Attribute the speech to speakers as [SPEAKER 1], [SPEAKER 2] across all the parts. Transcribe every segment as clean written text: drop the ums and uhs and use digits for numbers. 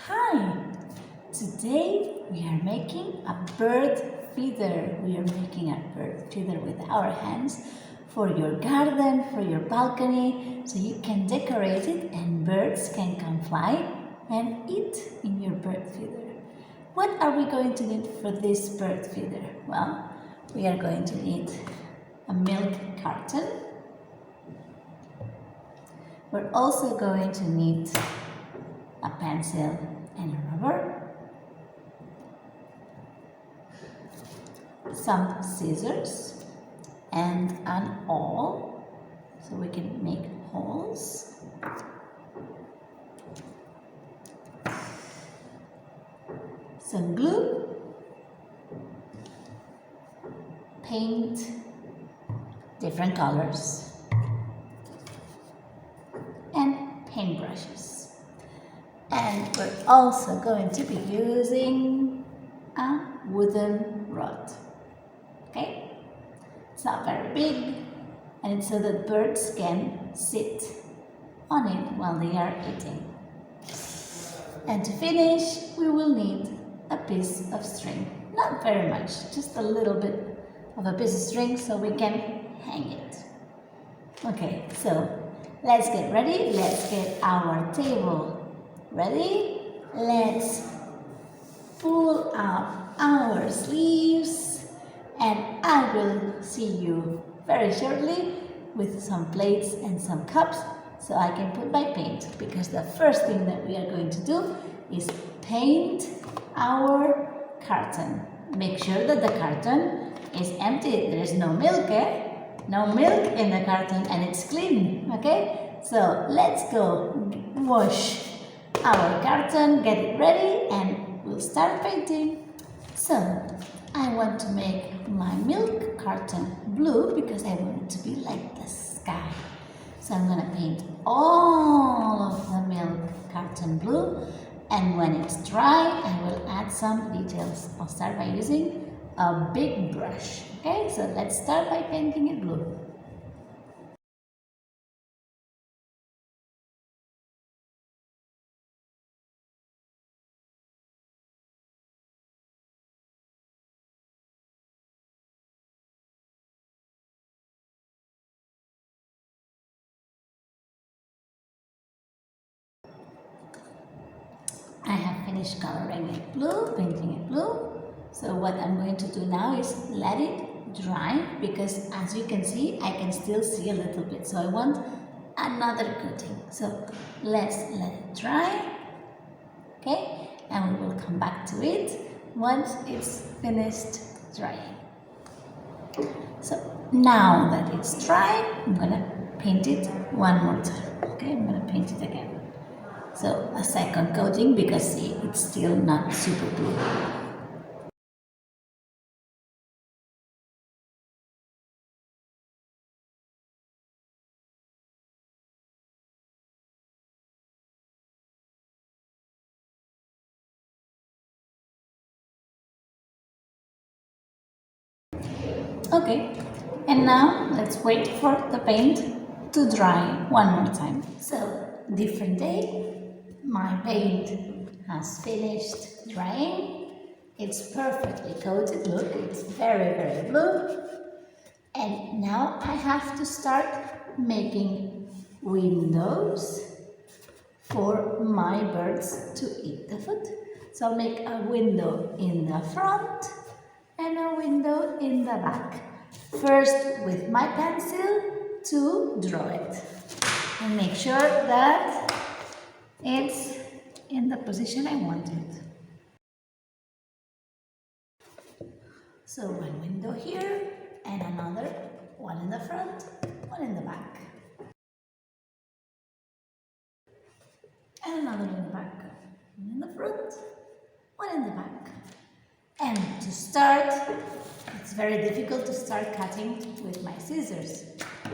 [SPEAKER 1] Hi! Today we are making a bird feeder. We are making a bird feeder with our hands for your garden, for your balcony, so you can decorate it and birds can come fly and eat in your bird feeder. What are we going to need for this bird feeder? Well, we are going to need a milk carton. We're also going to need a pencil and a rubber, some scissors and an awl so we can make holes, some glue, paint, different colors, and paintbrushes. And we're also going to be using a wooden rod. Okay? It's not very big, and it's so that birds can sit on it while they are eating. And to finish, we will need a piece of string. Not very much, just a little bit of a piece of string so we can hang it. Okay, so let's get ready. Let's get our table ready. Let's pull up our sleeves and I will see you very shortly with some plates and some cups so I can put my paint, because the first thing that we are going to do is paint our carton. Make sure that the carton is empty. There is no milk, No milk in the carton, and it's clean, okay? So let's go wash our carton, get it ready, and we'll start painting. So I want to make my milk carton blue because I want it to be like the sky. So I'm gonna paint all of the milk carton blue, and when it's dry I will add some details. I'll start by using a big brush. Okay, so let's start by painting it blue. I have finished coloring it blue, painting it blue. So what I'm going to do now is let it dry, because as you can see, I can still see a little bit. So I want another coating. So let's let it dry, okay? And we will come back to it once it's finished drying. So now that it's dry, I'm gonna paint it one more time, okay? I'm gonna paint it again. So a second coating, because see, it's still not super blue. Okay, and now let's wait for the paint to dry one more time. So, different day. My paint has finished drying. It's perfectly coated. Look, it's very, very blue. And now I have to start making windows for my birds to eat the food. So I'll make a window in the front and a window in the back. First with my pencil to draw it. And make sure that it's in the position I want it. So one window here and another, one in the front, one in the back. And another in the back, one in the front, one in the back. And to start, it's very difficult to start cutting with my scissors.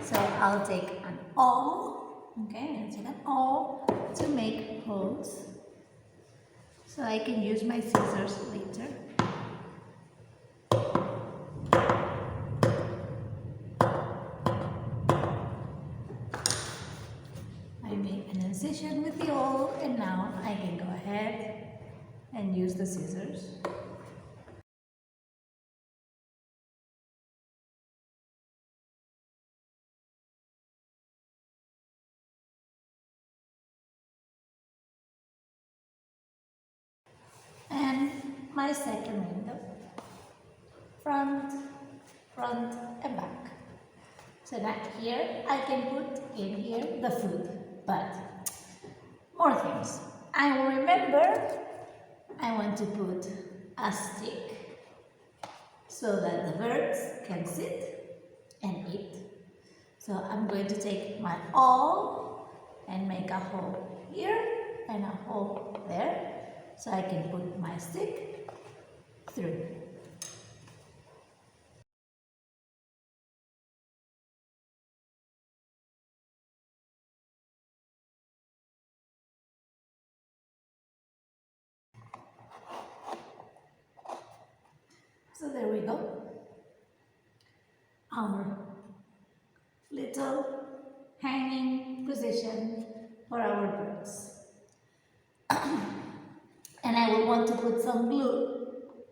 [SPEAKER 1] So I'll take an awl, okay, I'll take an awl to make holes so I can use my scissors later. I made an incision with the awl, and now I can go ahead and use the scissors. And my second window, front, and back. So now here I can put in here the food, but more things. I will remember I want to put a stick so that the birds can sit and eat. So I'm going to take my awl and make a hole here and a hole there so I can put my stick through. So there we go. Our little hanging position for our birds. And I will want to put some glue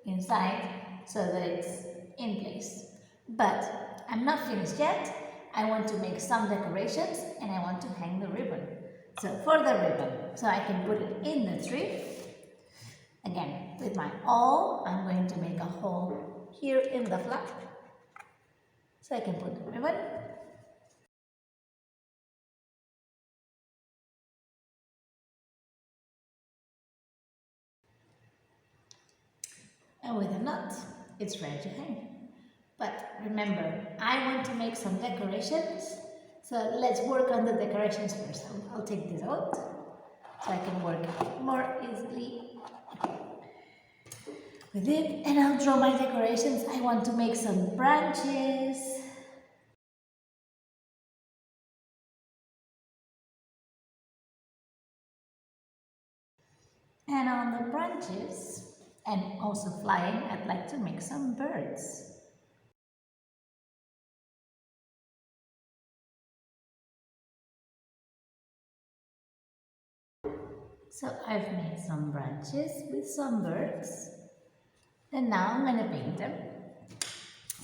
[SPEAKER 1] inside so that it's in place. But I'm not finished yet. I want to make some decorations and I want to hang the ribbon. So for the ribbon, so I can put it in the tree. Again, with my awl, I'm going to make a hole here in the flap so I can put the ribbon. And with a knot, it's ready to hang. But remember, I want to make some decorations, so let's work on the decorations first. I'll take this out so I can work more easily with it, and I'll draw my decorations. I want to make some branches. And on the branches, and also flying, I'd like to make some birds. So I've made some branches with some birds. And now I'm going to paint them.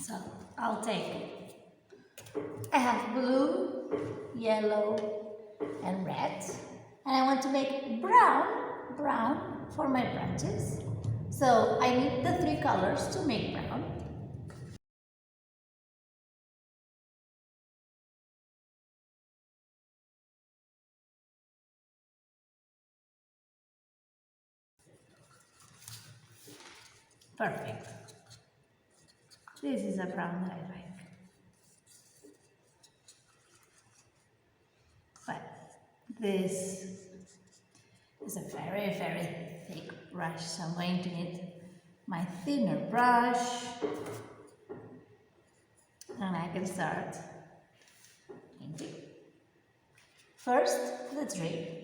[SPEAKER 1] So I'll take, I have blue, yellow, and red. And I want to make brown for my branches. So I need the three colors to make brown. Perfect. This is a brown that I like. But this is a very, very thick brush, so I'm going to need my thinner brush. And I can start painting. First, the tree.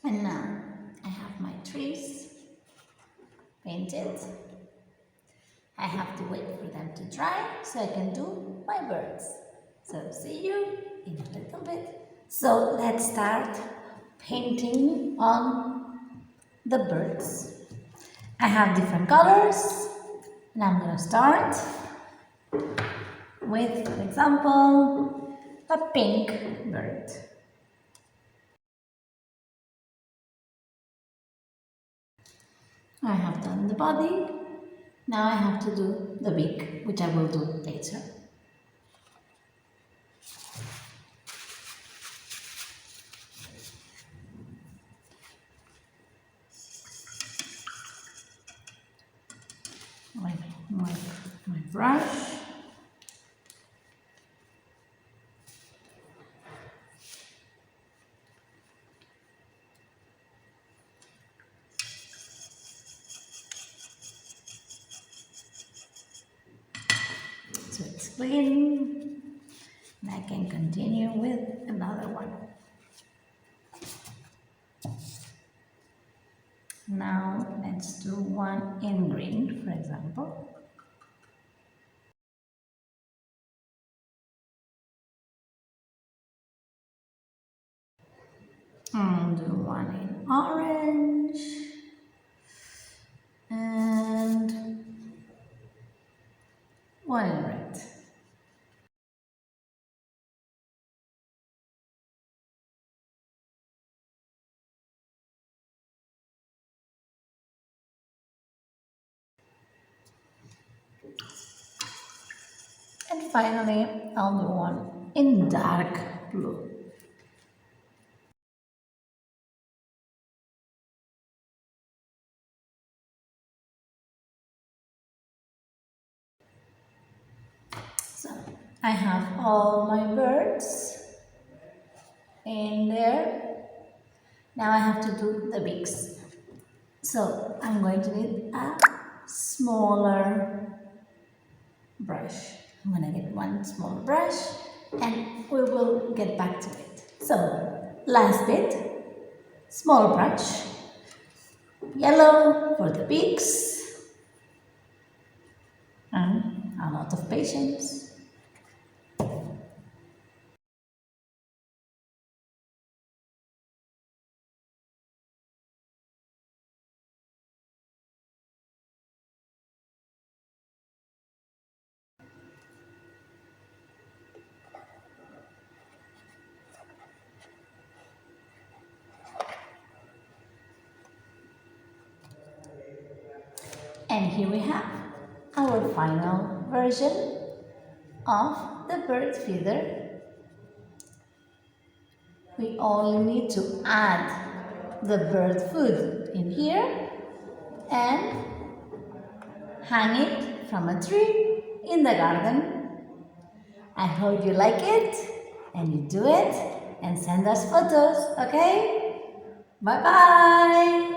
[SPEAKER 1] And now I have my trees painted. I have to wait for them to dry so I can do my birds. So see you in a little bit. So let's start painting on the birds. I have different colors and I'm going to start with, for example, a pink bird. I have done the body. Now I have to do the beak, which I will do later. My brush. So it's clean, and I can continue with another one. Now let's Let's do one in green, for example. And do one in orange. And one in red. And finally, I'll do one in dark blue. So I have all my birds in there. Now I have to do the beaks. So I'm going to need a smaller brush. I'm going to get one smaller brush and we will get back to it. So last bit, small brush, yellow for the beaks, and a lot of patience. And here we have our final version of the bird feeder. We only need to add the bird food in here and hang it from a tree in the garden. I hope you like it and you do it and send us photos, okay? Bye bye!